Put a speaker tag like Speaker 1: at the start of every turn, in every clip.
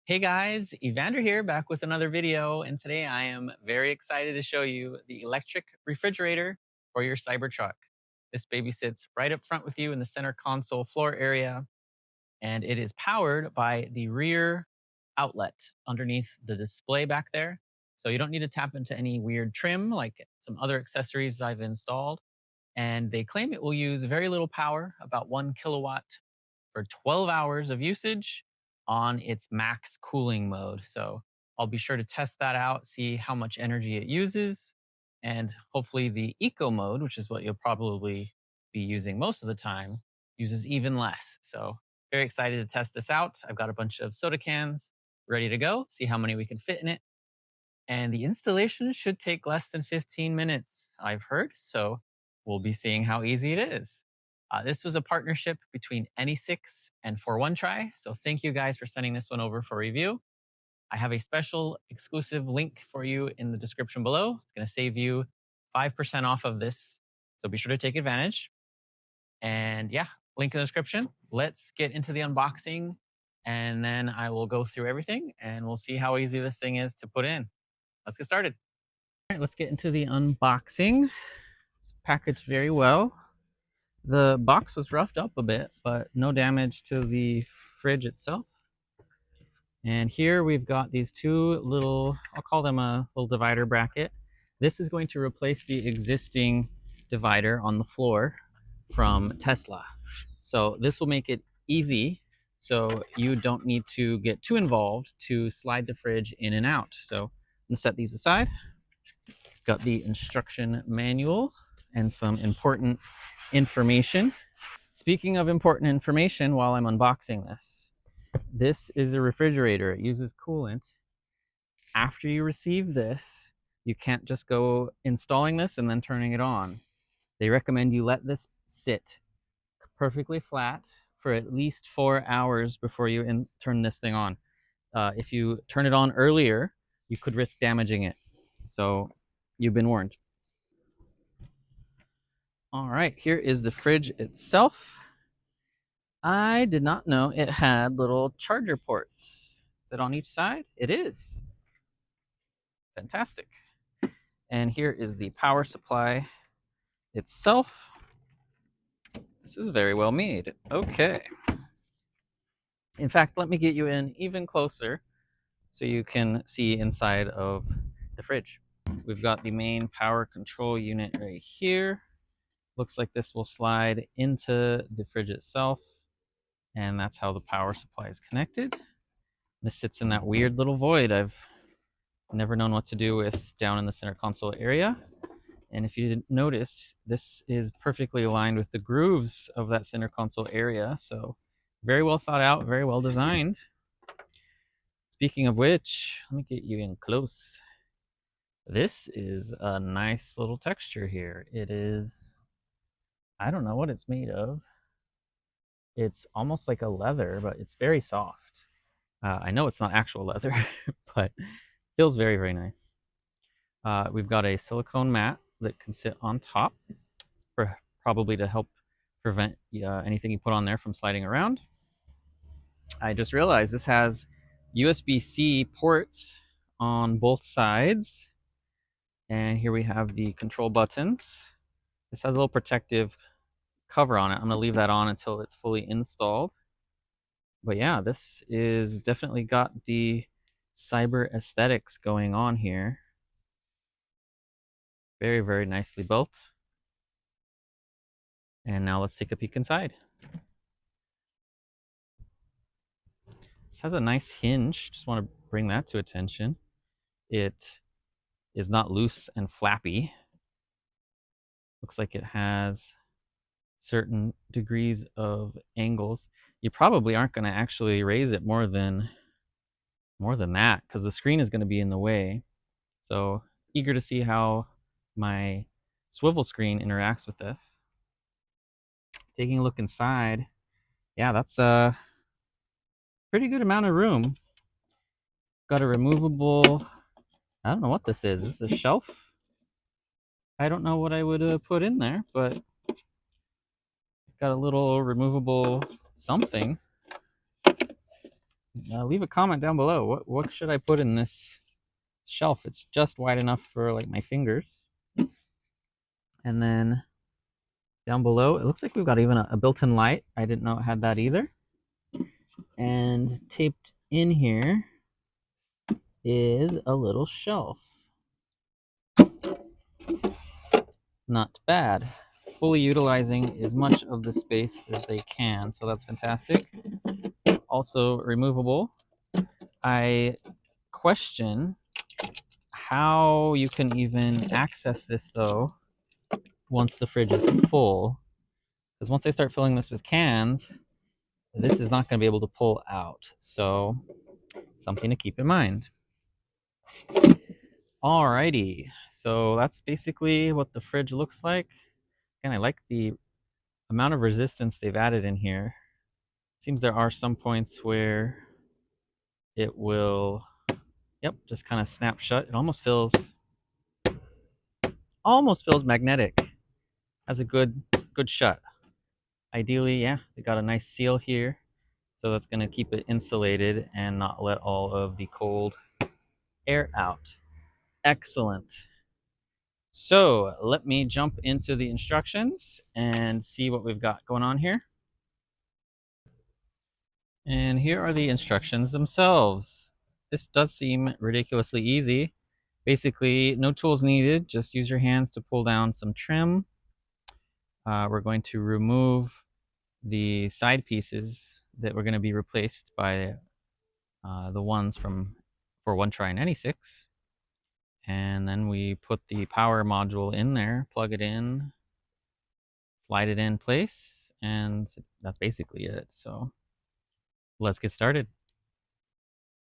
Speaker 1: Hey guys, Evander here, back with another video, and today I am very excited to show you the electric refrigerator for your Cybertruck. This baby sits right up front with you in the center console floor area, and it is powered by the rear outlet underneath the display back there. So you don't need to tap into any weird trim like some other accessories I've installed. And they claim it will use very little power, about 1 kilowatt for 12 hours of usage on its max cooling mode. So I'll be sure to test that out, see how much energy it uses, and hopefully the eco mode, which is what you'll probably be using most of the time, uses even less. So very excited to test this out. I've got a bunch of soda cans ready to go, see how many we can fit in it. And the installation should take less than 15 minutes, I've heard. So we'll be seeing how easy it is. This was a partnership between AnySix and Foronetry. So thank you guys for sending this one over for review. I have a special exclusive link for you in the description below. It's going to save you 5% off of this. So be sure to take advantage. And yeah, link in the description. Let's get into the unboxing, and then I will go through everything and we'll see how easy this thing is to put in. Let's get started. All right, let's get into the unboxing. It's packaged very well. The box was roughed up a bit, but no damage to the fridge itself. And here we've got these two little, I'll call them a little divider bracket. This is going to replace the existing divider on the floor from Tesla. So this will make it easy so you don't need to get too involved to slide the fridge in and out. So I'm gonna set these aside. Got the instruction manual and some important information. Speaking of important information, while I'm unboxing this is a refrigerator. It uses coolant. After you receive this, you can't just go installing this and then turning it on. They recommend you let this sit perfectly flat for at least 4 hours before you turn this thing on. If you turn it on earlier, you could risk damaging it. So you've been warned. All right, here is the fridge itself. I did not know it had little charger ports. Is it on each side? It is. Fantastic. And here is the power supply itself. This is very well made. Okay. In fact, let me get you in even closer so you can see inside of the fridge. We've got the main power control unit right here. Looks like this will slide into the fridge itself, and that's how the power supply is connected. This sits in that weird little void I've never known what to do with down in the center console area. And if you didn't notice, this is perfectly aligned with the grooves of that center console area. So very well thought out, very well designed. Speaking of which, let me get you in close. This is a nice little texture here. It is, I don't know what it's made of. It's almost like a leather, but it's very soft. I know it's not actual leather, but feels very, very nice. We've got a silicone mat that can sit on top, probably to help prevent anything you put on there from sliding around. I just realized this has USB-C ports on both sides. And here we have the control buttons. This has a little protective cover on it. I'm going to leave that on until it's fully installed. But yeah, this is definitely got the cyber aesthetics going on here. Very, very nicely built. And now let's take a peek inside. This has a nice hinge. Just want to bring that to attention. It is not loose and flappy. Looks like it has certain degrees of angles. You probably aren't going to actually raise it more than that because the screen is going to be in the way. So eager to see how my swivel screen interacts with this. Taking a look inside, yeah, that's a pretty good amount of room. Got a removable, I don't know what this is. Is this a shelf? I don't know what I would put in there, but got a little removable something. leave a comment down below. What should I put in this shelf? It's just wide enough for like my fingers. And then down below, it looks like we've got even a built-in light. I didn't know it had that either. And taped in here is a little shelf. Not bad. Fully utilizing as much of the space as they can, so that's fantastic. Also removable. I question how you can even access this though once the fridge is full, because once I start filling this with cans, this is not going to be able to pull out. So something to keep in mind. Alrighty, so that's basically what the fridge looks like. And I like the amount of resistance they've added in here. Seems there are some points where it will, yep, just kind of snap shut. It almost feels magnetic. Has a good shut. Ideally, yeah, they got a nice seal here, so that's going to keep it insulated and not let all of the cold air out. Excellent. So let me jump into the instructions and see what we've got going on here. And here are the instructions themselves. This does seem ridiculously easy. Basically, no tools needed, just use your hands to pull down some trim. We're going to remove the side pieces that were going to be replaced by the ones from Foronetry and AnySix. And then we put the power module in there, plug it in, slide it in place, and that's basically it. So let's get started.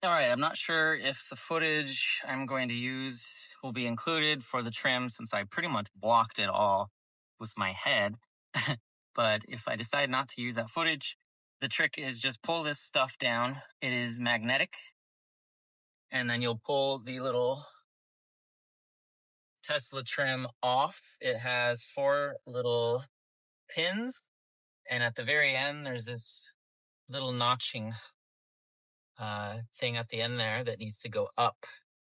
Speaker 1: All right, I'm not sure if the footage I'm going to use will be included for the trim since I pretty much blocked it all with my head. But if I decide not to use that footage, the trick is just pull this stuff down. It is magnetic. And then you'll pull the little Tesla trim off. It has 4 little pins. And at the very end, there's this little notching thing at the end there that needs to go up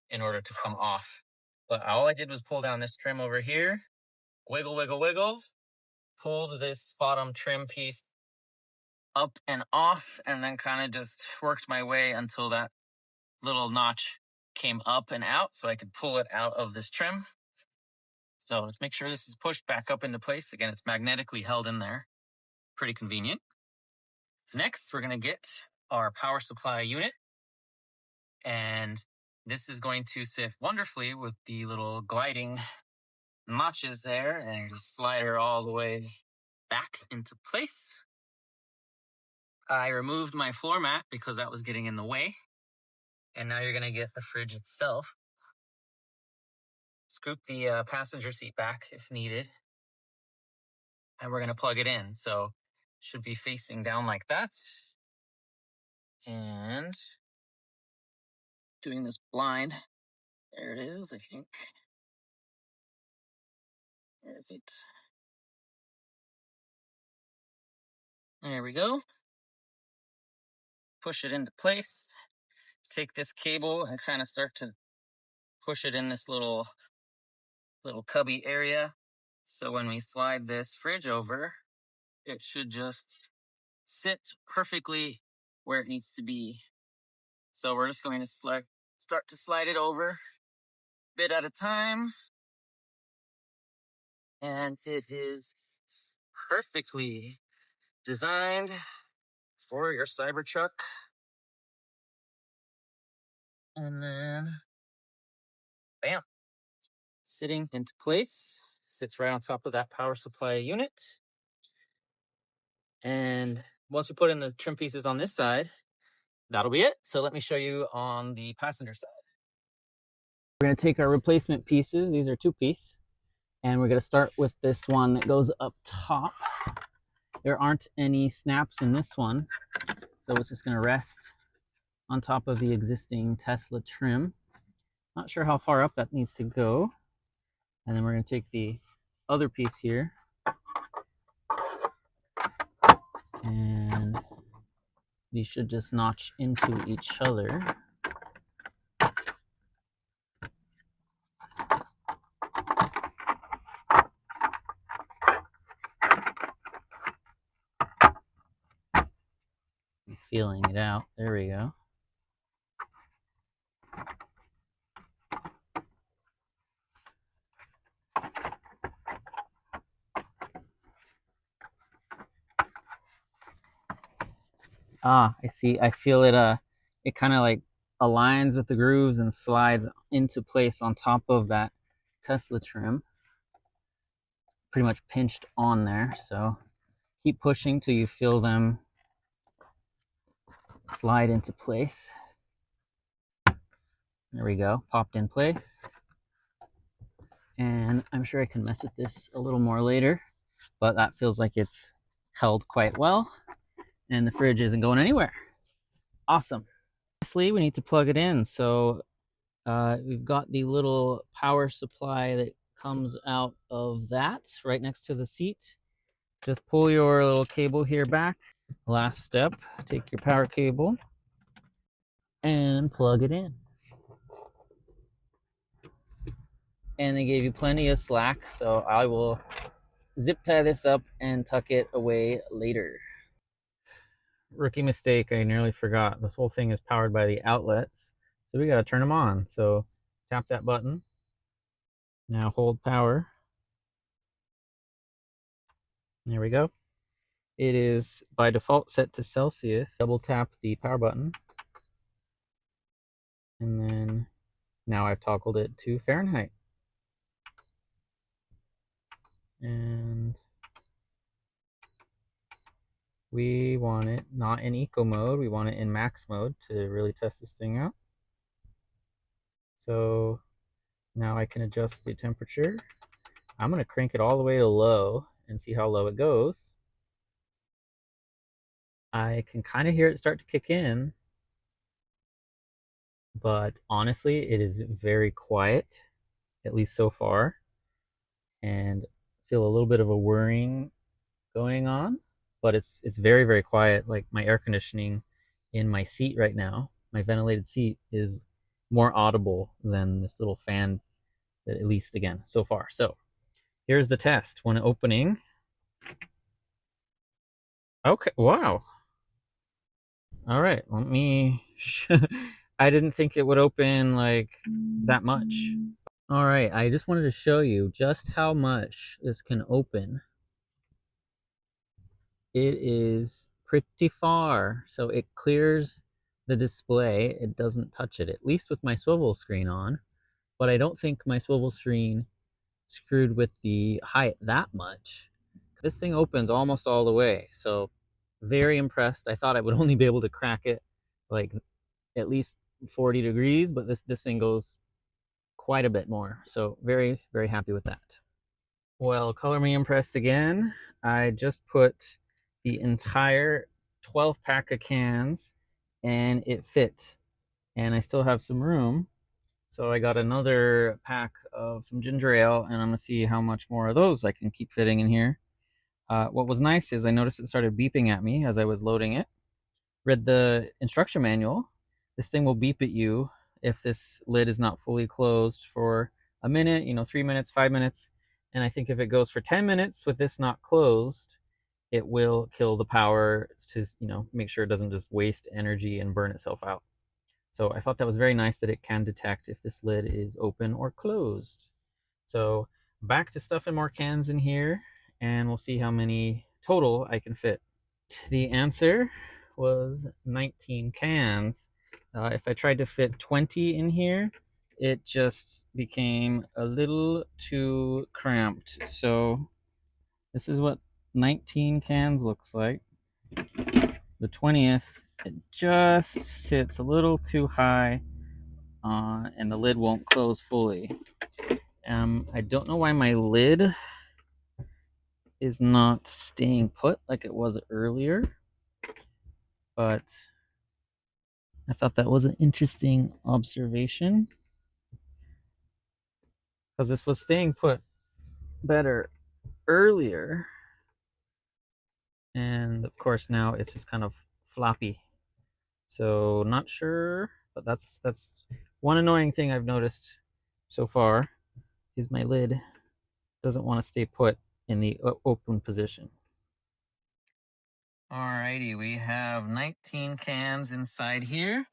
Speaker 1: in order to come off. But all I did was pull down this trim over here, wiggle, wiggle, wiggle, pulled this bottom trim piece up and off, and then kind of just worked my way until that little notch came up and out so I could pull it out of this trim. So just make sure this is pushed back up into place. Again, it's magnetically held in there. Pretty convenient. Next, we're going to get our power supply unit. And this is going to sit wonderfully with the little gliding notches there and just slide her all the way back into place. I removed my floor mat because that was getting in the way. And now you're going to get the fridge itself. Scoop the passenger seat back if needed. And we're going to plug it in. So it should be facing down like that. And doing this blind. There it is, I think. Where is it? There we go. Push it into place. Take this cable and kind of start to push it in this little cubby area. So when we slide this fridge over, it should just sit perfectly where it needs to be. So we're just going to start to slide it over bit at a time. And it is perfectly designed for your Cybertruck. And then, bam, sitting into place. Sits right on top of that power supply unit. And once we put in the trim pieces on this side, that'll be it. So let me show you on the passenger side. We're going to take our replacement pieces. These are 2-piece. And we're going to start with this one that goes up top. There aren't any snaps in this one, so it's just going to rest on top of the existing Tesla trim. Not sure how far up that needs to go. And then we're going to take the other piece here. And these should just notch into each other. Feeling it out. There we go. Ah, I see. I feel it. It kind of like aligns with the grooves and slides into place on top of that Tesla trim. Pretty much pinched on there. So keep pushing till you feel them slide into place. There we go. Popped in place. And I'm sure I can mess with this a little more later, but that feels like it's held quite well, and the fridge isn't going anywhere. Awesome. Lastly, we need to plug it in. So we've got the little power supply that comes out of that right next to the seat. Just pull your little cable here back. Last step, take your power cable and plug it in. And they gave you plenty of slack, so I will zip tie this up and tuck it away later. Rookie mistake, I nearly forgot. This whole thing is powered by the outlets, so we got to turn them on. So tap that button. Now hold power. There we go. It is by default set to Celsius. Double tap the power button. And then now I've toggled it to Fahrenheit. And we want it not in eco mode, we want it in max mode to really test this thing out. So now I can adjust the temperature. I'm going to crank it all the way to low and see how low it goes. I can kind of hear it start to kick in, but honestly, it is very quiet, at least so far, and feel a little bit of a whirring going on, but it's very, very quiet. Like my air conditioning in my seat right now, my ventilated seat, is more audible than this little fan, that at least again so far. So here's the test. When opening, okay, wow. All right, let me I didn't think it would open like that much. All right, I just wanted to show you just how much this can open. It is pretty far, so it clears the display. It doesn't touch it, at least with my swivel screen on, but I don't think my swivel screen screwed with the height that much. This thing opens almost all the way, so very impressed. I thought I would only be able to crack it like at least 40 degrees, but this thing goes quite a bit more. So very, very happy with that. Well, color me impressed again. I just put the entire 12 pack of cans and it fit. And I still have some room. So I got another pack of some ginger ale, and I'm gonna see how much more of those I can keep fitting in here. What was nice is I noticed it started beeping at me as I was loading it. Read the instruction manual. This thing will beep at you if this lid is not fully closed for a minute, 3 minutes, 5 minutes. And I think if it goes for 10 minutes with this not closed, it will kill the power to, make sure it doesn't just waste energy and burn itself out. So I thought that was very nice that it can detect if this lid is open or closed. So back to stuffing more cans in here, and we'll see how many total I can fit. The answer was 19 cans. If I tried to fit 20 in here, it just became a little too cramped. So this is what 19 cans looks like. The 20th, it just sits a little too high, and the lid won't close fully. I don't know why my lid is not staying put like it was earlier, but I thought that was an interesting observation, because this was staying put better earlier, and of course now it's just kind of floppy. So not sure, but that's one annoying thing I've noticed so far is my lid doesn't want to stay put in the open position. Alrighty, we have 19 cans inside here.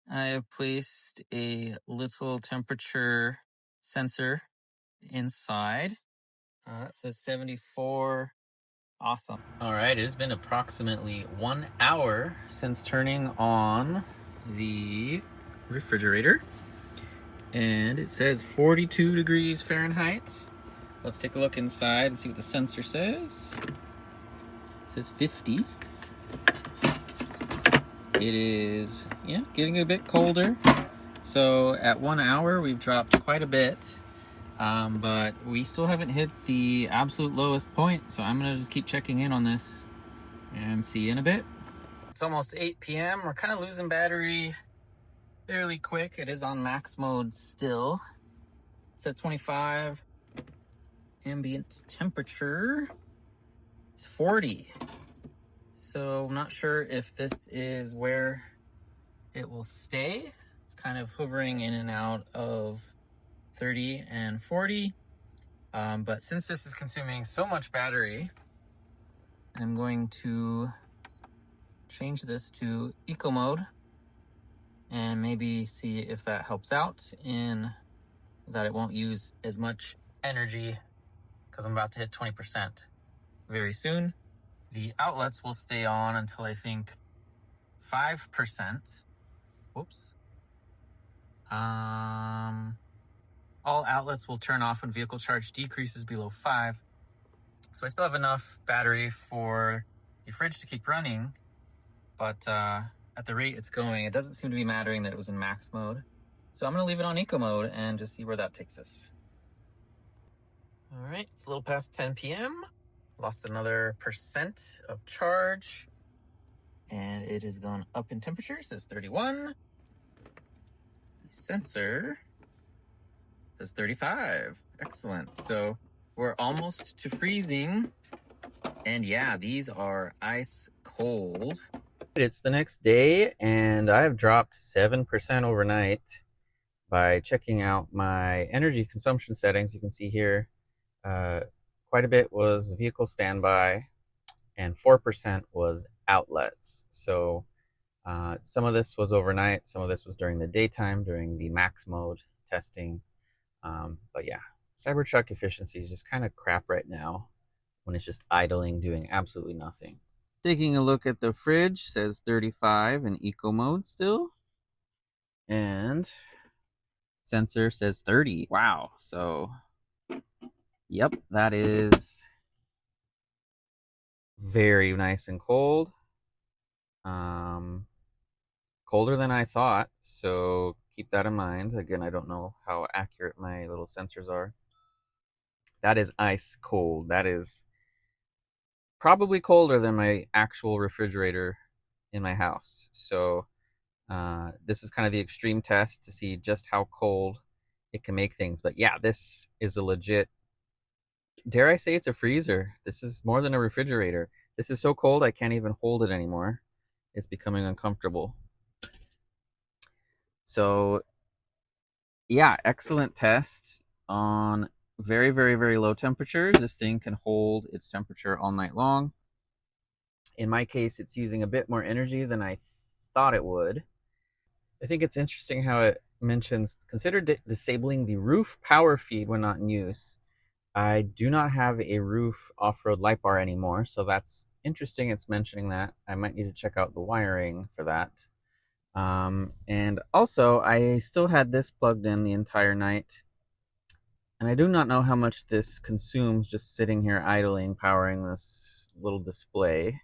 Speaker 1: I have placed a little temperature sensor inside. It says 74. Awesome. All right, it has been approximately 1 hour since turning on the refrigerator, and it says 42 degrees Fahrenheit. Let's take a look inside and see what the sensor says. It says 50. It is, yeah, getting a bit colder. So at 1 hour, we've dropped quite a bit, but we still haven't hit the absolute lowest point. So I'm gonna just keep checking in on this and see you in a bit. It's almost 8 p.m. We're kind of losing battery fairly quick. It is on max mode still. It says 25. Ambient temperature is 40. So I'm not sure if this is where it will stay. It's kind of hovering in and out of 30 and 40. But since this is consuming so much battery, I'm going to change this to eco mode and maybe see if that helps out in that it won't use as much energy, because I'm about to hit 20% very soon. The outlets will stay on until I think 5%. Whoops. All outlets will turn off when vehicle charge decreases below 5. So I still have enough battery for the fridge to keep running, but at the rate it's going, it doesn't seem to be mattering that it was in max mode. So I'm gonna leave it on eco mode and just see where that takes us. All right, it's a little past 10 p.m. Lost another % of charge, and it has gone up in temperature. It says 31. The sensor says 35. Excellent. So we're almost to freezing, and yeah, these are ice cold. It's the next day, and I have dropped 7% overnight by checking out my energy consumption settings. You can see here, quite a bit was vehicle standby, and 4% was outlets. So some of this was overnight, some of this was during the daytime, during the max mode testing. But yeah, Cybertruck efficiency is just kind of crap right now when it's just idling, doing absolutely nothing. Taking a look at the fridge, says 35 in eco mode still. And sensor says 30. Wow. So, yep, that is very nice and cold. Colder than I thought, so keep that in mind. Again, I don't know how accurate my little sensors are. That is ice cold. That is probably colder than my actual refrigerator in my house. So this is kind of the extreme test to see just how cold it can make things. But yeah, this is a legit, dare I say it's a freezer. This is more than a refrigerator. This is so cold I can't even hold it anymore. It's becoming uncomfortable. So yeah, excellent test on very, very, very low temperatures. This thing can hold its temperature all night long. In my case, it's using a bit more energy than I thought it would. I think it's interesting how it mentions, consider disabling the roof power feed when not in use. I do not have a roof off-road light bar anymore, so that's interesting it's mentioning that. I might need to check out the wiring for that. And also, I still had this plugged in the entire night, and I do not know how much this consumes just sitting here idling, powering this little display.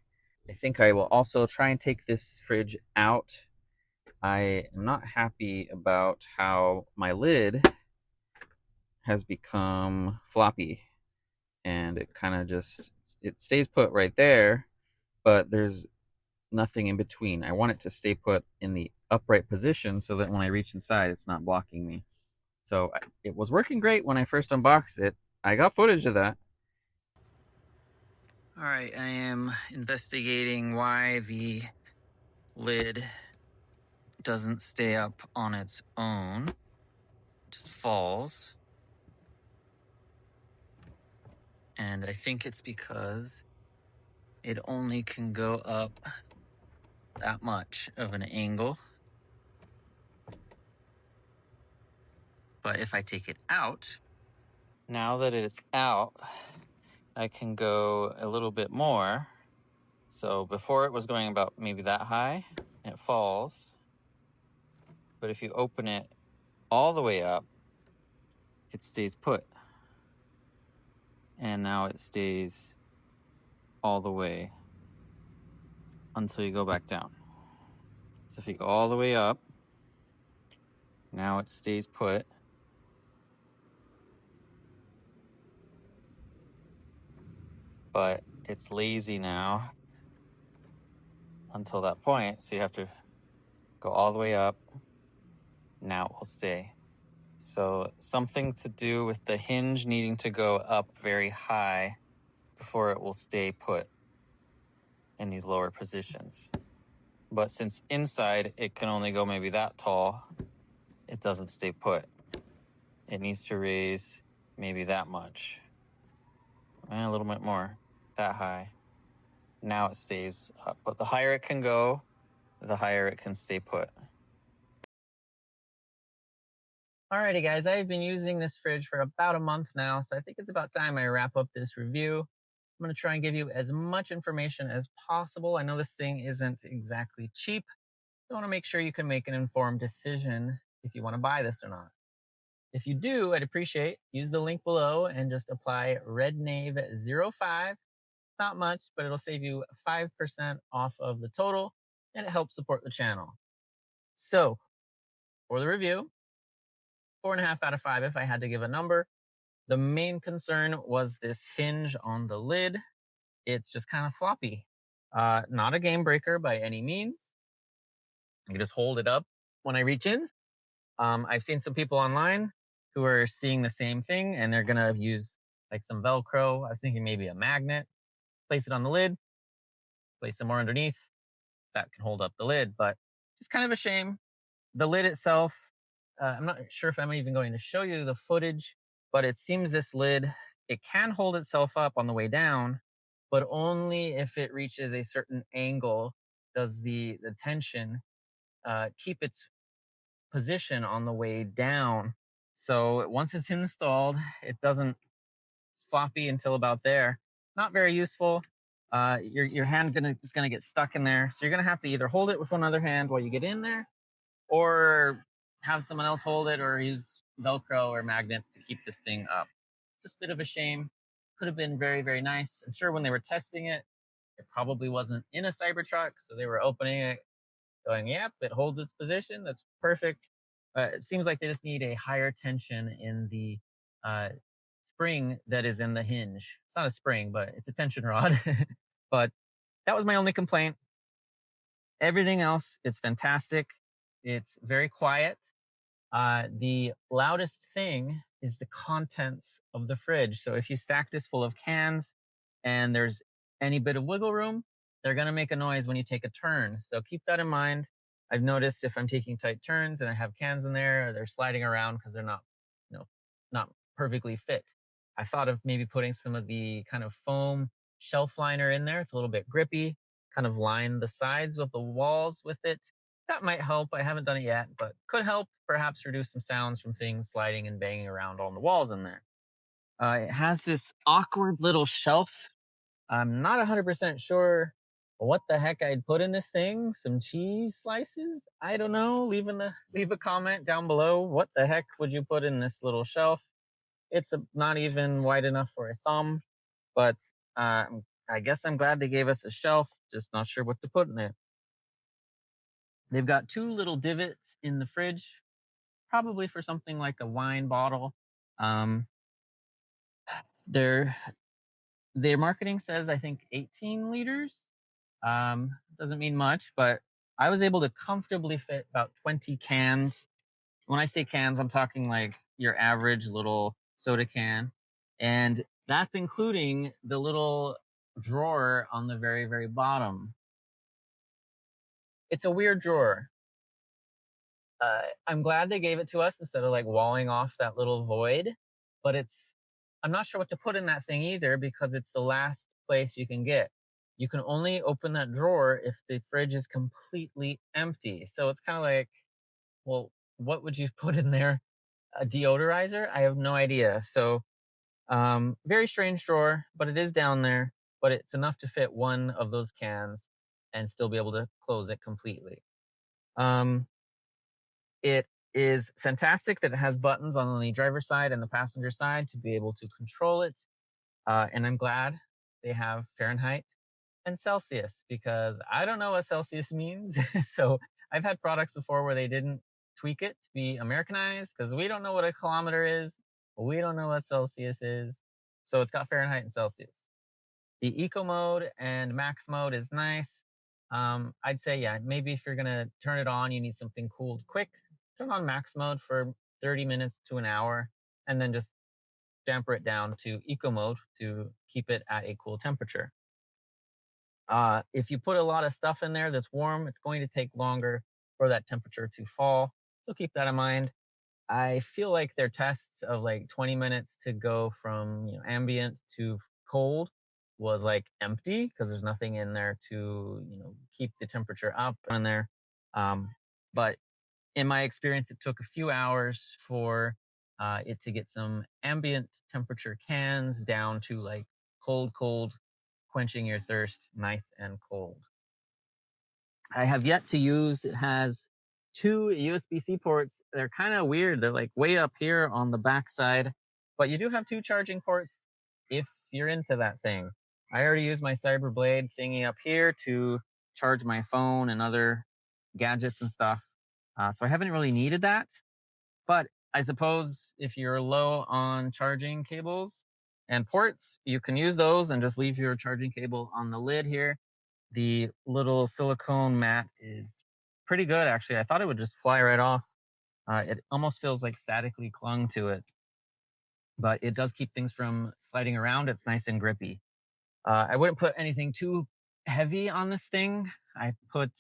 Speaker 1: I think I will also try and take this fridge out. I am not happy about how my lid has become floppy, and it kind of just, it stays put right there, but there's nothing in between. I want it to stay put in the upright position so that when I reach inside, it's not blocking me. So it was working great when I first unboxed it. I got footage of that. All right, I am investigating why the lid doesn't stay up on its own, it just falls. And I think it's because it only can go up that much of an angle. But if I take it out, now that it's out, I can go a little bit more. So before it was going about maybe that high, and it falls. But if you open it all the way up, it stays put. And now it stays all the way until you go back down. So if you go all the way up, now it stays put. But it's lazy now until that point. So you have to go all the way up. Now it will stay. So something to do with the hinge needing to go up very high before it will stay put in these lower positions. But since inside it can only go maybe that tall, it doesn't stay put. It needs to raise maybe that much. A little bit more, that high. Now it stays up. But the higher it can go, the higher it can stay put. Alrighty guys, I've been using this fridge for about a month now, so I think it's about time I wrap up this review. I'm going to try and give you as much information as possible. I know this thing isn't exactly cheap. I want to make sure you can make an informed decision if you want to buy this or not. If you do, I'd appreciate, use the link below and just apply RedKnave05. Not much, but it'll save you 5% off of the total, and it helps support the channel. So, for the review, 4.5 out of 5 if I had to give a number. The main concern was this hinge on the lid. It's just kind of floppy. Not a game breaker by any means. You just hold it up when I reach in. I've seen some people online who are seeing the same thing, and they're gonna use like some Velcro. I was thinking maybe a magnet. Place it on the lid, place some more underneath. That can hold up the lid, but it's kind of a shame. The lid itself, I'm not sure if I'm even going to show you the footage, but it seems this lid, it can hold itself up on the way down, but only if it reaches a certain angle does the tension keep its position on the way down. So once it's installed, it doesn't floppy until about there. Not very useful. Your hand is gonna get stuck in there, so you're gonna have to either hold it with one other hand while you get in there, or have someone else hold it, or use Velcro or magnets to keep this thing up. It's just a bit of a shame. Could have been very, very nice. I'm sure when they were testing it, it probably wasn't in a Cybertruck, so they were opening it, going, yep, it holds its position. That's perfect. It seems like they just need a higher tension in the spring that is in the hinge. It's not a spring, but it's a tension rod. But that was my only complaint. Everything else, it's fantastic. It's very quiet. The loudest thing is the contents of the fridge. So if you stack this full of cans and there's any bit of wiggle room, they're going to make a noise when you take a turn. So keep that in mind. I've noticed if I'm taking tight turns and I have cans in there, they're sliding around because they're not, not perfectly fit. I thought of maybe putting some of the kind of foam shelf liner in there. It's a little bit grippy, kind of line the sides of the walls with it. That might help. I haven't done it yet, but could help perhaps reduce some sounds from things sliding and banging around on the walls in there. It has this awkward little shelf. I'm not 100% sure what the heck I'd put in this thing. Some cheese slices? I don't know. Leave a comment down below. What the heck would you put in this little shelf? It's not even wide enough for a thumb, but I guess I'm glad they gave us a shelf. Just not sure what to put in it. They've got 2 little divots in the fridge, probably for something like a wine bottle. Their marketing says, I think, 18 liters. Doesn't mean much, but I was able to comfortably fit about 20 cans. When I say cans, I'm talking like your average little soda can. And that's including the little drawer on the very, very bottom. It's a weird drawer. I'm glad they gave it to us instead of like walling off that little void. But I'm not sure what to put in that thing either because it's the last place you can get. You can only open that drawer if the fridge is completely empty. So it's kind of like, well, what would you put in there? A deodorizer? I have no idea. So, very strange drawer, but it is down there. But it's enough to fit one of those cans and still be able to close it completely. Um, it is fantastic that it has buttons on the driver's side and the passenger side to be able to control it. And I'm glad they have Fahrenheit and Celsius because I don't know what Celsius means. So I've had products before where they didn't tweak it to be Americanized because we don't know what a kilometer is. We don't know what Celsius is. So it's got Fahrenheit and Celsius. The eco mode and max mode is nice. I'd say, yeah, maybe if you're going to turn it on, you need something cooled quick. Turn on max mode for 30 minutes to an hour and then just damper it down to eco mode to keep it at a cool temperature. If you put a lot of stuff in there that's warm, it's going to take longer for that temperature to fall. So keep that in mind. I feel like their tests of like 20 minutes to go from ambient to cold was like empty because there's nothing in there to keep the temperature up in there. But in my experience, it took a few hours for it to get some ambient temperature cans down to like cold, quenching your thirst, nice and cold. I have yet to use, it has 2 USB-C ports. They're kind of weird. They're like way up here on the back side, but you do have 2 charging ports if you're into that thing. I already used my Cyberblade thingy up here to charge my phone and other gadgets and stuff. So I haven't really needed that. But I suppose if you're low on charging cables and ports, you can use those and just leave your charging cable on the lid here. The little silicone mat is pretty good, actually. I thought it would just fly right off. It almost feels like statically clung to it, but it does keep things from sliding around. It's nice and grippy. I wouldn't put anything too heavy on this thing. I put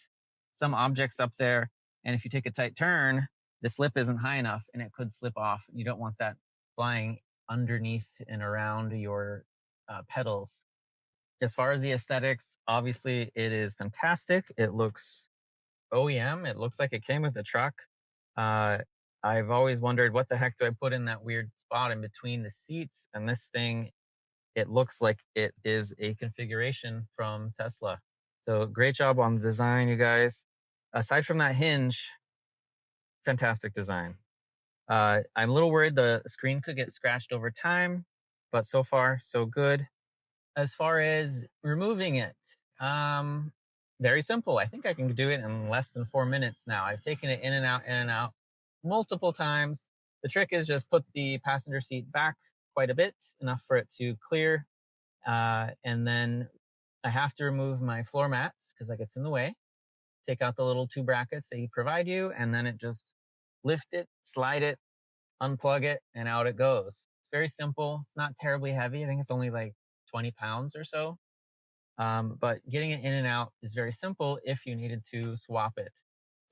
Speaker 1: some objects up there, and if you take a tight turn, the slip isn't high enough and it could slip off. You don't want that flying underneath and around your pedals. As far as the aesthetics, obviously it is fantastic. It looks OEM. It looks like it came with the truck. I've always wondered what the heck do I put in that weird spot in between the seats, and this thing, it looks like it is a configuration from Tesla. So great job on the design, you guys. Aside from that hinge, fantastic design. I'm a little worried the screen could get scratched over time, but so far, so good. As far as removing it, very simple. I think I can do it in less than 4 minutes now. I've taken it in and out multiple times. The trick is just put the passenger seat back quite a bit, enough for it to clear. And then I have to remove my floor mats because that gets in the way. Take out the little 2 brackets they provide you, and then it just lift it, slide it, unplug it, and out it goes. It's very simple. It's not terribly heavy. I think it's only like 20 pounds or so. But getting it in and out is very simple if you needed to swap it.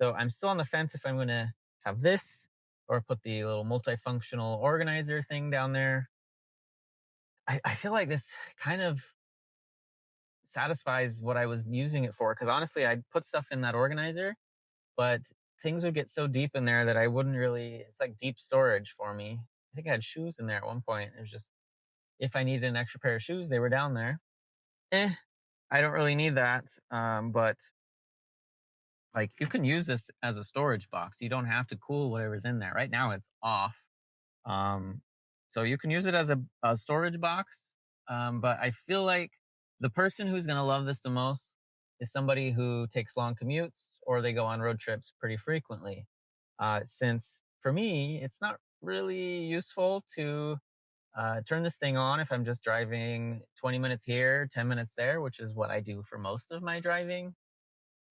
Speaker 1: So I'm still on the fence if I'm going to have this or put the little multifunctional organizer thing down there. I feel like this kind of satisfies what I was using it for. Because honestly, I'd put stuff in that organizer, but things would get so deep in there that I wouldn't really, it's like deep storage for me. I think I had shoes in there at one point. It was just, if I needed an extra pair of shoes, they were down there. I don't really need that. But like you can use this as a storage box. You don't have to cool whatever's in there. Right now it's off. So you can use it as a storage box. But I feel like the person who's going to love this the most is somebody who takes long commutes or they go on road trips pretty frequently. Since for me, it's not really useful to turn this thing on if I'm just driving 20 minutes here, 10 minutes there, which is what I do for most of my driving.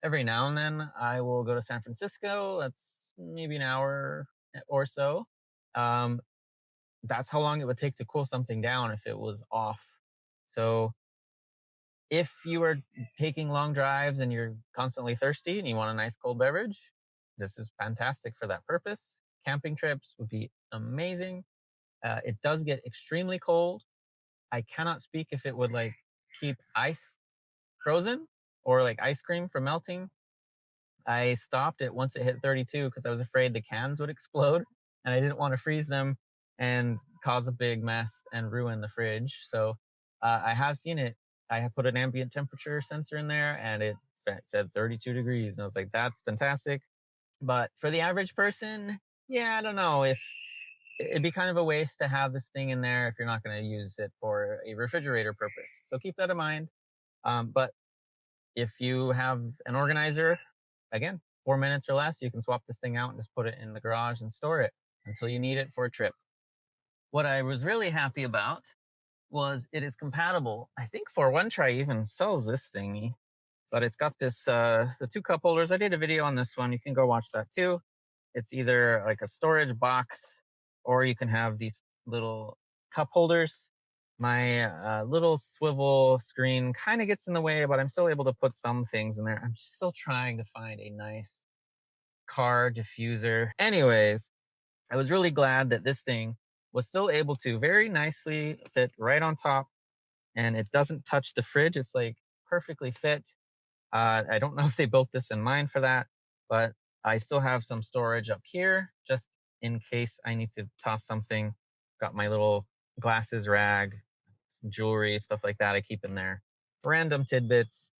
Speaker 1: Every now and then I will go to San Francisco. That's maybe an hour or so. That's how long it would take to cool something down if it was off. So if you are taking long drives and you're constantly thirsty and you want a nice cold beverage, this is fantastic for that purpose. Camping trips would be amazing. It does get extremely cold. I cannot speak if it would like keep ice frozen or like ice cream from melting. I stopped it once it hit 32 because I was afraid the cans would explode and I didn't want to freeze them and cause a big mess and ruin the fridge. So I have seen it. I have put an ambient temperature sensor in there and it said 32 degrees. And I was like, that's fantastic. But for the average person, yeah, I don't know if it'd be kind of a waste to have this thing in there if you're not going to use it for a refrigerator purpose. So keep that in mind. But if you have an organizer, again, 4 minutes or less, you can swap this thing out and just put it in the garage and store it until you need it for a trip. What I was really happy about was it is compatible. I think Foronetry even sells this thingy, but it's got this, the 2 cup holders. I did a video on this one. You can go watch that too. It's either like a storage box or you can have these little cup holders. My little swivel screen kind of gets in the way, but I'm still able to put some things in there. I'm still trying to find a nice car diffuser. Anyways, I was really glad that this thing was still able to very nicely fit right on top, and it doesn't touch the fridge. It's like perfectly fit. I don't know if they built this in mind for that, but I still have some storage up here just in case I need to toss something. Got my little glasses rag, some jewelry, stuff like that I keep in there. Random tidbits.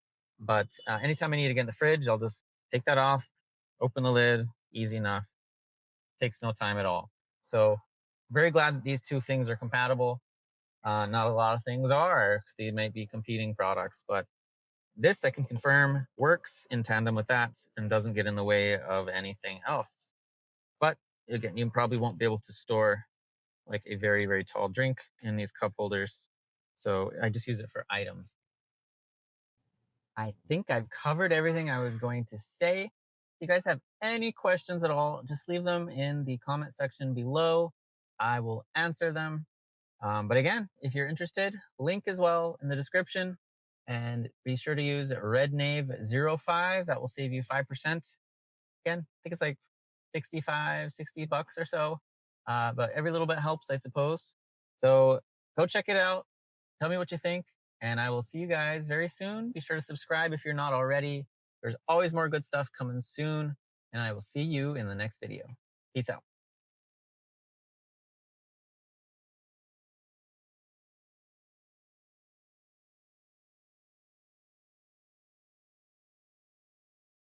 Speaker 1: But anytime I need to get in the fridge, I'll just take that off, open the lid, easy enough. Takes no time at all. So very glad that these two things are compatible. Not a lot of things are. They might be competing products, but this I can confirm works in tandem with that and doesn't get in the way of anything else. But again, you probably won't be able to store like a very, very tall drink in these cup holders. So I just use it for items. I think I've covered everything I was going to say. If you guys have any questions at all, just leave them in the comment section below. I will answer them. But again, if you're interested, link as well in the description. And be sure to use RedKnave05. That will save you 5%. Again, I think it's like 65, 60 bucks or so. But every little bit helps, I suppose. So go check it out. Tell me what you think. And I will see you guys very soon. Be sure to subscribe if you're not already. There's always more good stuff coming soon. And I will see you in the next video. Peace out.